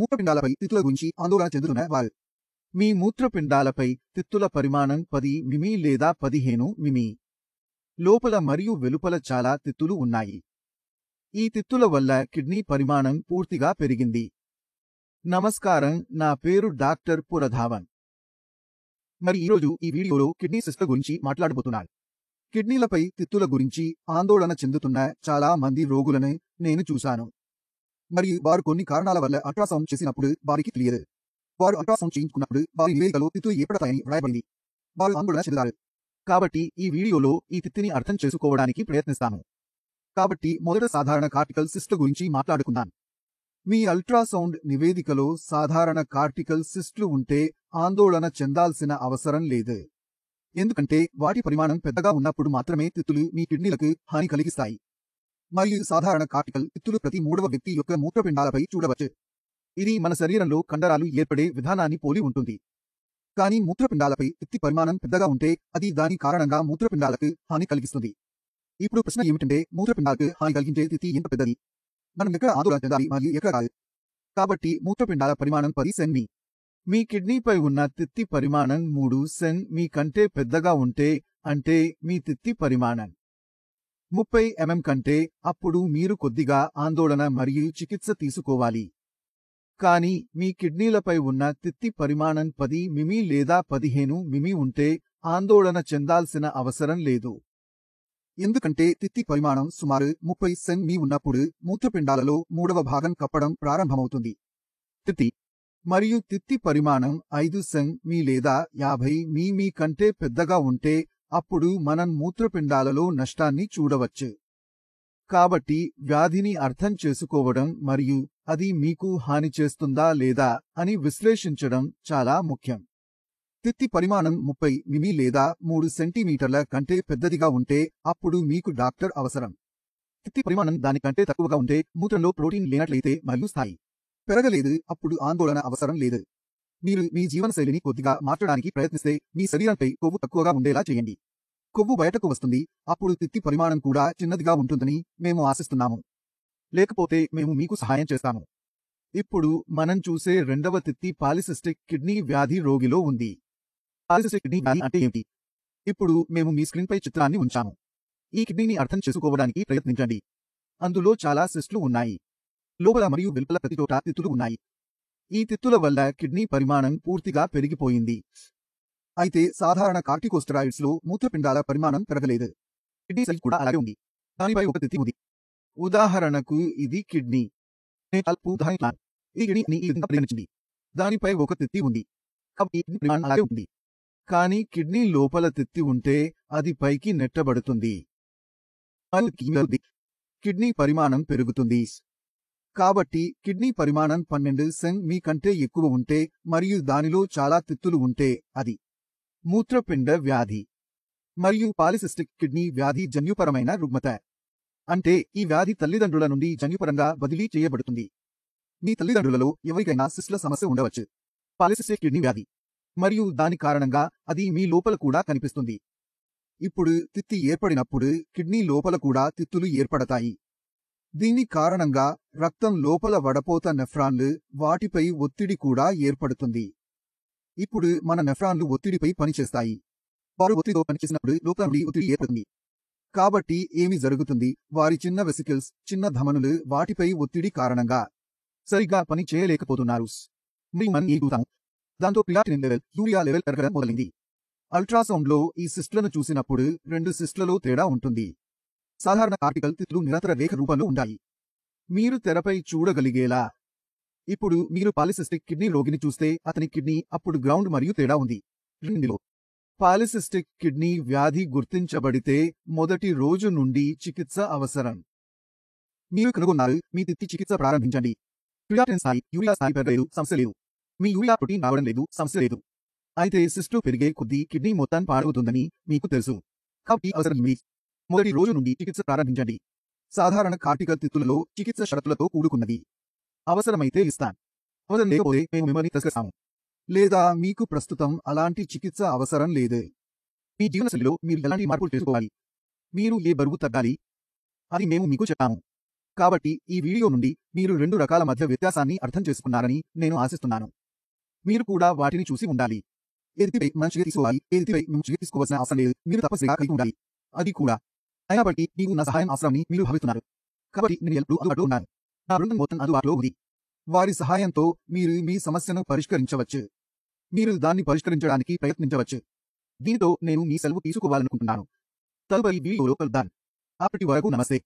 మూత్రపిండాలపై తిత్తుల గురించి ఆందోళన చెందుతున్న వారు. మీ మూత్రపిండాలపై తిత్తుల పరిమాణం 10 మిమీ లేదా 15 మిమీ. లోపల మరియు వెలుపల చాలా తిత్తులు ఉన్నాయి. ఈ తిత్తుల వల్ల కిడ్నీ పరిమాణం పూర్తిగా పెరిగింది. నమస్కారం, నా పేరు డాక్టర్ పురధావన్. మరి ఈరోజు ఈ వీడియోలో కిడ్నీ సిస్టుల గురించి మాట్లాడబోతున్నాను. కిడ్నీలపై తిత్తుల గురించి ఆందోళన చెందుతున్న చాలా మంది రోగులను నేను చూశాను. మరియు వారు కొన్ని కారణాల వల్ల అల్ట్రాసౌండ్ చేసినప్పుడు వారికి తెలియదు. వారు అల్ట్రాసౌండ్ చేయించుకున్నప్పుడు వారి నివేదికలో తిత్తులు ఏర్పడతాయని వ్రాయబడింది. వారు ఆందోళన చెందారు. కాబట్టి ఈ వీడియోలో ఈ తిత్తిని అర్థం చేసుకోవడానికి ప్రయత్నిస్తాను. కాబట్టి మొదట సాధారణ కార్టికల్ సిస్టుల గురించి మాట్లాడుకుందాం. మీ అల్ట్రాసౌండ్ నివేదికలో సాధారణ కార్టికల్ సిస్టులు ఉంటే ఆందోళన చెందాల్సిన అవసరం లేదు. ఎందుకంటే వాటి పరిమాణం పెద్దగా ఉన్నప్పుడు మాత్రమే తిత్తులు మీ కిడ్నీలకు హాని కలిగిస్తాయి. మరియు సాధారణ కార్టికల్ తిత్తులు ప్రతి 3వ వ్యక్తి యొక్క మూత్రపిండాలపై చూడవచ్చు. ఇది మన శరీరంలో కండరాలు ఏర్పడే విధానాన్ని పోలి ఉంటుంది. కానీ మూత్రపిండాలపై తిత్తి పరిమాణం పెద్దగా ఉంటే అది దాని కారణంగా మూత్రపిండాలకు హాని కలిగిస్తుంది. ఇప్పుడు ప్రశ్న ఏమిటంటే, మూత్రపిండాలకు హాని కలిగించే తిత్తి ఎంత పెద్దది? మనం ఎక్కడ ఆందోళన చెందాలి మరియు ఎక్కడ కాదు? కాబట్టి మూత్రపిండాల పరిమాణం 10 సెం.మీ. మీ కిడ్నీపై ఉన్న తిత్తి పరిమాణం 3 సెం.మీ కంటే పెద్దగా ఉంటే, అంటే మీ తిత్తి పరిమాణం 30 mm కంటే, అప్పుడు మీరు కొద్దిగా ఆందోళన మరియు చికిత్స తీసుకోవాలి. కానీ మీ కిడ్నీలపై ఉన్న తిత్తి పరిమాణం 10 మిమీ లేదా 15 మిమీ ఉంటే ఆందోళన చెందాల్సిన అవసరం లేదు. ఎందుకంటే తిత్తి పరిమాణం సుమారు 30 సెం.మీ ఉన్నప్పుడు మూత్రపిండాలలో 3వ భాగం కప్పడం ప్రారంభమవుతుంది. తిత్తి మరియు తిత్తి పరిమాణం 5 సెం.మీ లేదా 50 మిమీ కంటే పెద్దగా ఉంటే అప్పుడు మనం మూత్రపిండాలలో నష్టాన్ని చూడవచ్చు. కాబట్టి వ్యాధిని అర్థం చేసుకోవడం మరియు అది మీకు హాని చేస్తుందా లేదా అని విశ్లేషించడం చాలా ముఖ్యం. తిత్తి పరిమాణం 30 మిమీ లేదా 3 సెంటీమీటర్ల కంటే పెద్దదిగా ఉంటే అప్పుడు మీకు డాక్టర్ అవసరం. తిత్తి పరిమాణం దానికంటే తక్కువగా ఉంటే, మూత్రంలో ప్రోటీన్ లేనట్లయితే మరియు స్థాయి పెరగలేదు, అప్పుడు ఆందోళన అవసరం లేదు. మీరు మీ జీవనశైలిని కొద్దిగా మార్చడానికి ప్రయత్నిస్తే మీ శరీరంపై కొవ్వు తక్కువగా ఉండేలా చేయండి. కొవ్వు బయటకు వస్తుంది, అప్పుడు తిత్తి పరిమాణం కూడా చిన్నదిగా ఉంటుందని మేము ఆశిస్తున్నాము. లేకపోతే మేము మీకు సహాయం చేస్తాము. ఇప్పుడు మనం చూసే రెండవ తిత్తి పాలిసిస్టిక్ కిడ్నీ వ్యాధి రోగిలో ఉంది. పాలిసిస్టిక్ కిడ్నీ వ్యాధి అంటే ఏమిటి? ఇప్పుడు మేము మీ స్క్రీన్పై చిత్రాన్ని ఉంచాము. ఈ కిడ్నీని అర్థం చేసుకోవడానికి ప్రయత్నించండి. అందులో చాలా సిస్టులు ఉన్నాయి. లోపల మరియు వెలుపల ప్రతి చోట తిత్తులు ఉన్నాయి. ఈ తిత్తుల వల్ల కిడ్నీ పరిమాణం పూర్తిగా పెరిగిపోయింది. అయితే సాధారణ కార్టికోస్టెరాయిడ్స్ లో మూత్రపిండాల పరిమాణం పెరగలేదు. కిడ్నీ సెల్ కూడా అలాగే ఉంది. దానిపై ఒక తిత్తి ఉంది. ఉదాహరణకు ఇది కిడ్నీ. ఈ కిడ్నీ అని ఈ విధంగా పరిగణించండి. దానిపై ఒక తిత్తి ఉంది. కాబట్టి కిడ్నీ పరిమాణం అలాగే ఉంటుంది. కానీ కిడ్నీ లోపల తిత్తి ఉంటే అది పైకి నెట్టబడుతుంది. కిడ్నీ పరిమాణం పెరుగుతుంది. కాబట్టి కిడ్నీ పరిమాణం 12 సెం.మీ కంటే ఎక్కువ ఉంటే మరియు దానిలో చాలా తిత్తులు ఉంటే అది మూత్రపిండ వ్యాధి. మరియు పాలిసిస్టిక్ కిడ్నీ వ్యాధి జన్యుపరమైన రుగ్మత. అంటే ఈ వ్యాధి తల్లిదండ్రుల నుండి జన్యుపరంగా బదిలీ చేయబడుతుంది. మీ తల్లిదండ్రులలో ఎవరికైనా సిస్టుల సమస్య ఉండవచ్చు, పాలిసిస్టిక్ కిడ్నీ వ్యాధి, మరియు దాని కారణంగా అది మీ లోపల కూడా కనిపిస్తుంది. ఇప్పుడు తిత్తి ఏర్పడినప్పుడు కిడ్నీ లోపల కూడా తిత్తులు ఏర్పడతాయి. దీని కారణంగా రక్తం లోపల వడపోత నెఫ్రాన్లు, వాటిపై ఒత్తిడి కూడా ఏర్పడుతుంది. ఇప్పుడు మన నెఫ్రాన్లు ఒత్తిడిపై పనిచేస్తాయి. వారు ఒత్తిడితో పనిచేసినప్పుడు లోపల నుండి ఒత్తిడి ఏర్పడుతుంది. కాబట్టి ఏమి జరుగుతుంది? వారి చిన్న వెసికల్స్, చిన్న ధమనులు వాటిపై ఒత్తిడి కారణంగా సరిగ్గా పని చేయలేకపోతున్నారు. మరియు మనం ఏం చూస్తాము? దాంతో క్రియాటినిన్ లెవెల్, యూరియా లెవెల్ పెరగడం మొదలైంది. అల్ట్రాసౌండ్లో ఈ సిస్టులను చూసినప్పుడు 2 సిస్టులలో తేడా ఉంటుంది. సాధారణ కార్టికల్ తిత్తులు నిరంతర రేఖ రూపంలో ఉంటాయి. మీరు తెరపై చూడగలిగేలా. ఇప్పుడు మీరు పాలిసిస్టిక్ కిడ్నీ రోగిని చూస్తే అతని కిడ్నీ అప్పుడు గ్రౌండ్ మరియు తేడా ఉంది. రెండింటిలో పాలిసిస్టిక్ కిడ్నీ వ్యాధి గుర్తించబడితే మొదటి రోజు నుండి చికిత్స అవసరం. మీరు కనుగొన్నారు, మీ తిత్తి చికిత్స ప్రారంభించండి. క్రియాటినిన్ స్థాయి, యూరియా స్థాయి పెరగలేదు, సమస్య లేదు. మీ యూరియా ప్రోటీన్ రావడం లేదు, సమస్య లేదు. అయితే సిస్టులు పెరిగే కొద్దీ కిడ్నీ మొత్తం పాడవుతుందని మీకు తెలుసు. కాబట్టి అవసరం ఏమి? మొదటి రోజు నుండి చికిత్స ప్రారంభించండి. సాధారణ కార్టికల్ తిత్తులలో చికిత్స షరతులతో కూడుకున్నది. అవసరమైతే ఇస్తాం. అవసరం లేకపోతే మేము మిమ్మల్ని తిరస్కరిస్తాము. లేదా మీకు ప్రస్తుతం అలాంటి చికిత్స అవసరం లేదు. మీ జీవనశైలిలో మీరు ఎలాంటి మార్పులు చేసుకోవాలి? మీరు ఏ బరువు తగ్గాలి? అది మేము మీకు చెప్పాము. కాబట్టి ఈ వీడియో నుండి మీరు 2 రకాల మధ్య వ్యత్యాసాన్ని అర్థం చేసుకున్నారని నేను ఆశిస్తున్నాను. మీరు కూడా వాటిని చూసి ఉండాలి. ఏదిపై మంచిగా తీసుకోవాలి, ఏదిపై మంచిగా తీసుకోవాల్సిన అవసరం లేదు, మీరు తప్పనిసరిగా కలిగి ఉండాలి. అది కూడా అయినప్పటికీ మీకు నా సహాయం అవసరమని మీరు భావిస్తున్నారు. కాబట్టి నేను ఎల్లప్పుడూ అందుబాటులో ఉన్నాను. నా బృందం మొత్తం అందుబాటులో ఉంది. వారి సహాయంతో మీరు మీ సమస్యను పరిష్కరించవచ్చు. మీరు దాన్ని పరిష్కరించడానికి ప్రయత్నించవచ్చు. దీనితో నేను మీ సెలవు తీసుకోవాలనుకుంటున్నాను. తదుపరి వీడియోలో కలుద్దాం. అప్పటి వరకు నమస్తే.